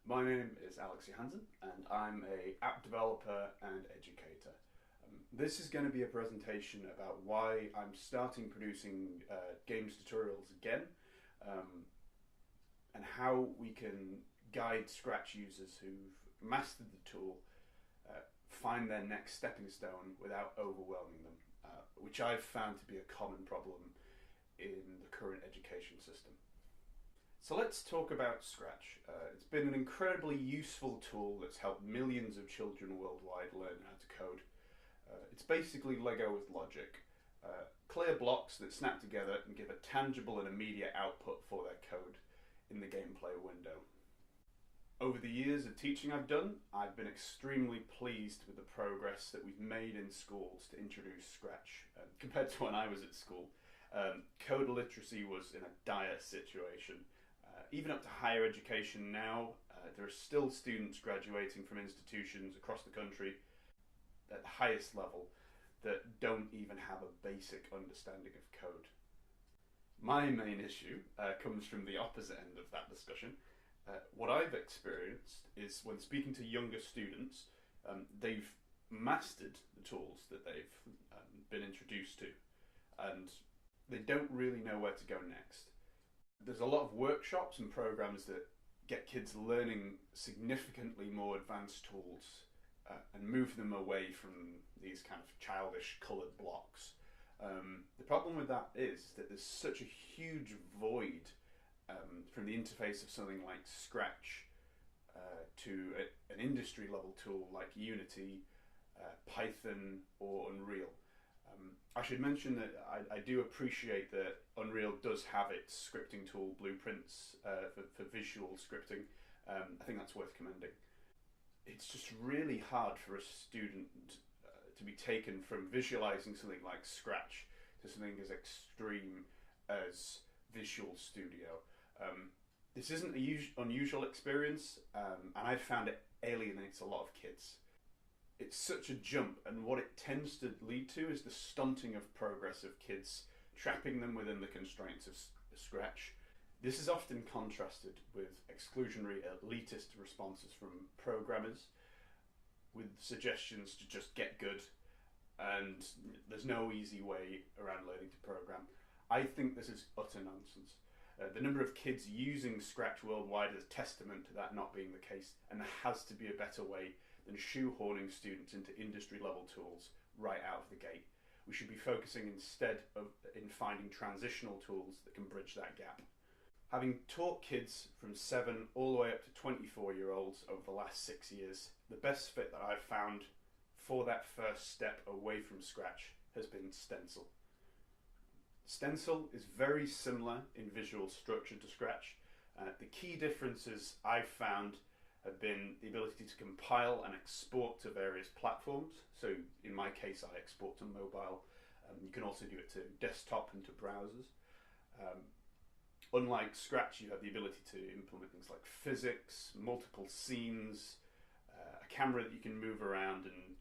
My name is AlexvsCoding and I'm a app developer and educator. This is going to be a presentation about why I'm starting producing games tutorials again, and how we can guide Scratch users who've mastered the tool find their next stepping stone without overwhelming them, which I've found to be a common problem in the current education system. So let's talk about Scratch. It's been an incredibly useful tool that's helped millions of children worldwide learn how to code. It's basically Lego with logic. Clear blocks that snap together and give a tangible and immediate output for their code in the gameplay window. Over the years of teaching I've done, I've been extremely pleased with the progress that we've made in schools to introduce Scratch. Compared to when I was at school, code literacy was in a dire situation. Even up to higher education now, there are still students graduating from institutions across the country at the highest level that don't even have a basic understanding of code. My main issue comes from the opposite end of that discussion. What I've experienced is when speaking to younger students, they've mastered the tools that they've been introduced to, and they don't really know where to go next. There's a lot of workshops and programs that get kids learning significantly more advanced tools and move them away from these kind of childish coloured blocks. The problem with that is that there's such a huge void from the interface of something like Scratch to an industry level tool like Unity, Python or Unreal. I should mention that I do appreciate that Unreal does have its scripting tool blueprints for visual scripting. I think that's worth commending. It's just really hard for a student to be taken from visualizing something like Scratch to something as extreme as Visual Studio. This isn't an unusual experience, and I've found it alienates a lot of kids. It's such a jump, and what it tends to lead to is the stunting of progress of kids, trapping them within the constraints of Scratch. This is often contrasted with exclusionary elitist responses from programmers with suggestions to just get good, and there's no easy way around learning to program. I think this is utter nonsense. The number of kids using Scratch worldwide is a testament to that not being the case, and there has to be a better way than shoehorning students into industry level tools right out of the gate. We should be focusing instead in finding transitional tools that can bridge that gap. Having taught kids from 7 all the way up to 24-year-olds over the last 6 years, the best fit that I've found for that first step away from Scratch has been Stencyl. Stencyl is very similar in visual structure to Scratch. The key differences I've found have been the ability to compile and export to various platforms. So in my case, I export to mobile. You can also do it to desktop and to browsers. Unlike Scratch, you have the ability to implement things like physics, multiple scenes, a camera that you can move around, and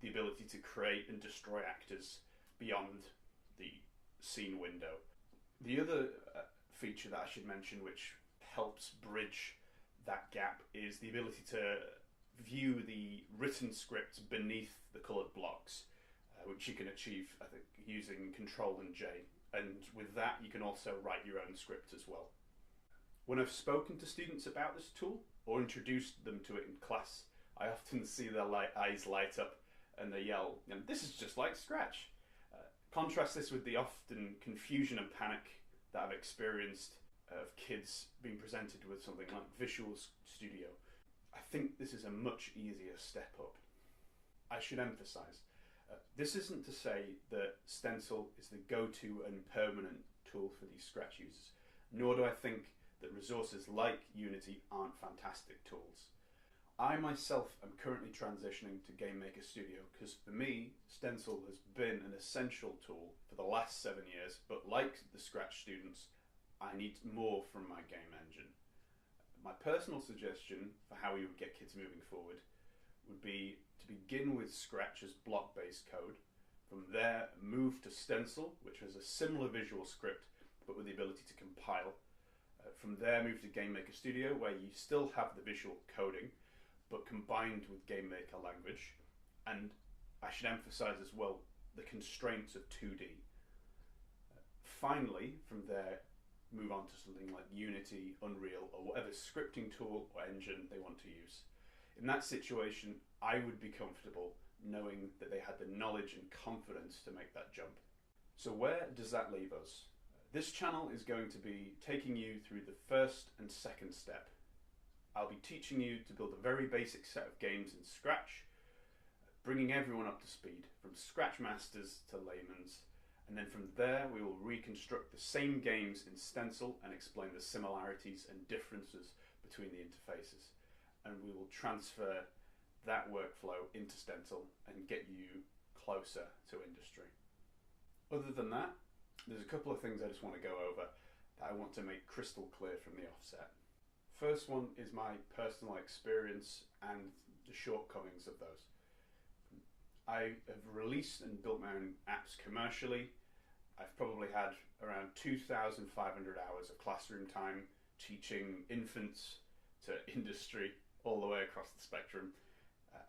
the ability to create and destroy actors beyond the scene window. The other feature that I should mention, which helps bridge that gap, is the ability to view the written scripts beneath the coloured blocks, which you can achieve, I think, using Control and J. And with that, you can also write your own script as well. When I've spoken to students about this tool or introduced them to it in class, I often see their eyes light up and they yell, "This is just like Scratch." Contrast this with the often confusion and panic that I've experienced of kids being presented with something like Visual Studio. I think this is a much easier step up. I should emphasize, this isn't to say that Stencyl is the go-to and permanent tool for these Scratch users, nor do I think that resources like Unity aren't fantastic tools. I myself am currently transitioning to GameMaker Studio because for me, Stencyl has been an essential tool for the last 7 years, but like the Scratch students, I need more from my game engine. My personal suggestion for how we would get kids moving forward would be to begin with Scratch as block-based code. From there, move to Stencyl, which has a similar visual script, but with the ability to compile. From there, move to Game Maker Studio, where you still have the visual coding, but combined with Game Maker language. And I should emphasize as well the constraints of 2D. Finally, from there, move on to something like Unity, Unreal, or whatever scripting tool or engine they want to use. In that situation, I would be comfortable knowing that they had the knowledge and confidence to make that jump. So where does that leave us? This channel is going to be taking you through the first and second step. I'll be teaching you to build a very basic set of games in Scratch, bringing everyone up to speed, from Scratch masters to layman's, and then from there we will reconstruct the same games in Stencyl and explain the similarities and differences between the interfaces. And we will transfer that workflow into Stencyl and get you closer to industry. Other than that, there's a couple of things I just want to go over that I want to make crystal clear from the offset. First one is my personal experience and the shortcomings of those. I have released and built my own apps commercially. I've probably had around 2,500 hours of classroom time teaching infants to industry all the way across the spectrum.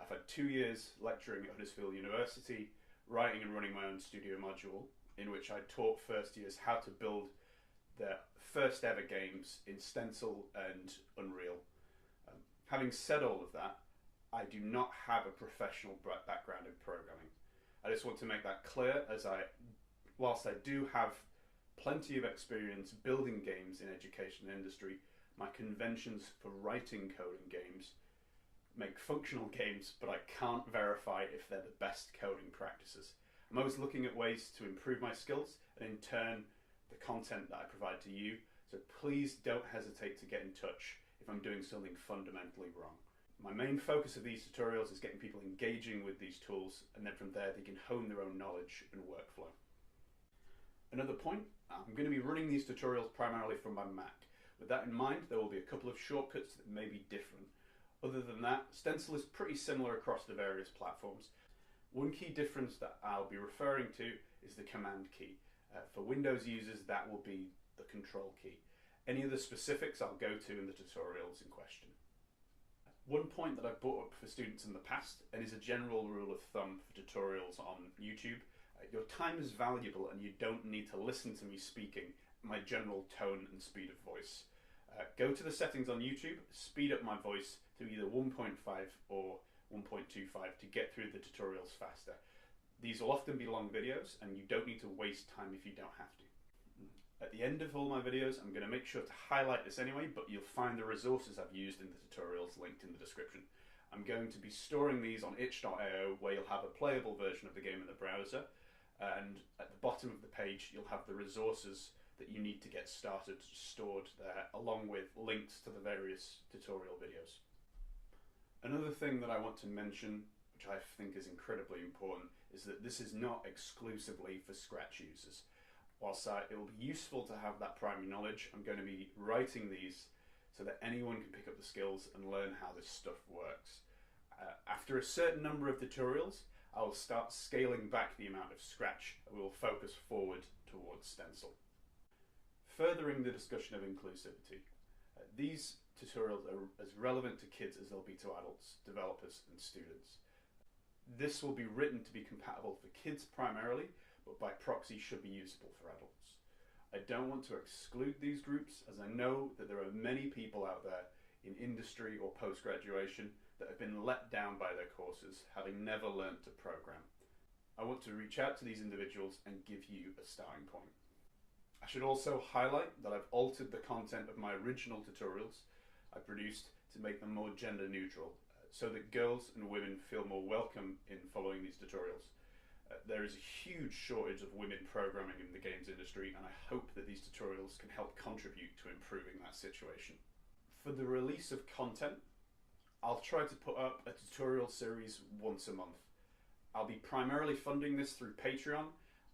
I've had 2 years lecturing at Huddersfield University, writing and running my own studio module, in which I taught first years how to build their first ever games in Stencyl and Unreal. Having said all of that, I do not have a professional background in programming. I just want to make that clear, as whilst I do have plenty of experience building games in education and industry, my conventions for writing coding games make functional games, but I can't verify if they're the best coding practices. I'm always looking at ways to improve my skills and in turn the content that I provide to you, so please don't hesitate to get in touch if I'm doing something fundamentally wrong. My main focus of these tutorials is getting people engaging with these tools, and then from there they can hone their own knowledge and workflow. Another point, I'm going to be running these tutorials primarily from my Mac. With that in mind, there will be a couple of shortcuts that may be different. Other than that, Stencyl is pretty similar across the various platforms. One key difference that I'll be referring to is the command key. For Windows users, that will be the control key. Any of the specifics I'll go to in the tutorials in question. One point that I've brought up for students in the past, and is a general rule of thumb for tutorials on YouTube, your time is valuable and you don't need to listen to me speaking my general tone and speed of voice. Go to the settings on YouTube, speed up my voice to either 1.5 or 1.25 to get through the tutorials faster. These will often be long videos and you don't need to waste time if you don't have to. At the end of all my videos, I'm going to make sure to highlight this anyway, but you'll find the resources I've used in the tutorials linked in the description. I'm going to be storing these on itch.io, where you'll have a playable version of the game in the browser, and at the bottom of the page you'll have the resources that you need to get started stored there, along with links to the various tutorial videos. Another thing that I want to mention, which I think is incredibly important, is that this is not exclusively for Scratch users. Whilst it will be useful to have that primary knowledge, I'm going to be writing these so that anyone can pick up the skills and learn how this stuff works. After a certain number of tutorials, I will start scaling back the amount of Scratch and we will focus forward towards Stencyl. Furthering the discussion of inclusivity, these tutorials are as relevant to kids as they'll be to adults, developers and students. This will be written to be compatible for kids primarily, but by proxy should be usable for adults. I don't want to exclude these groups, as I know that there are many people out there in industry or post-graduation that have been let down by their courses, having never learnt to program. I want to reach out to these individuals and give you a starting point. I should also highlight that I've altered the content of my original tutorials I produced to make them more gender neutral, so that girls and women feel more welcome in following these tutorials. There is a huge shortage of women programming in the games industry, and I hope that these tutorials can help contribute to improving that situation. For the release of content, I'll try to put up a tutorial series once a month. I'll be primarily funding this through Patreon.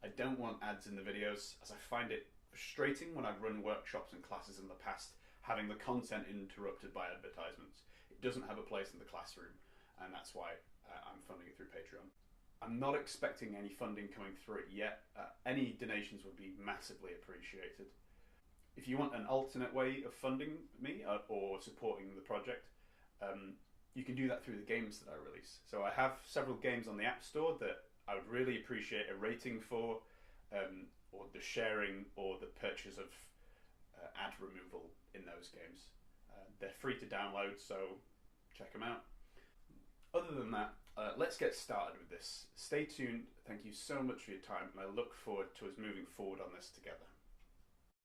I don't want ads in the videos, as I find it frustrating when I've run workshops and classes in the past, having the content interrupted by advertisements. It doesn't have a place in the classroom, and that's why I'm funding it through Patreon. I'm not expecting any funding coming through it yet. Any donations would be massively appreciated. if you want an alternate way of funding me or supporting the project, you can do that through the games that I release. So I have several games on the App Store that I would really appreciate a rating for, or the sharing or the purchase of ad removal in those games. They're free to download, so check them out. Other than that, let's get started with this. Stay tuned. Thank you so much for your time, and I look forward to us moving forward on this together.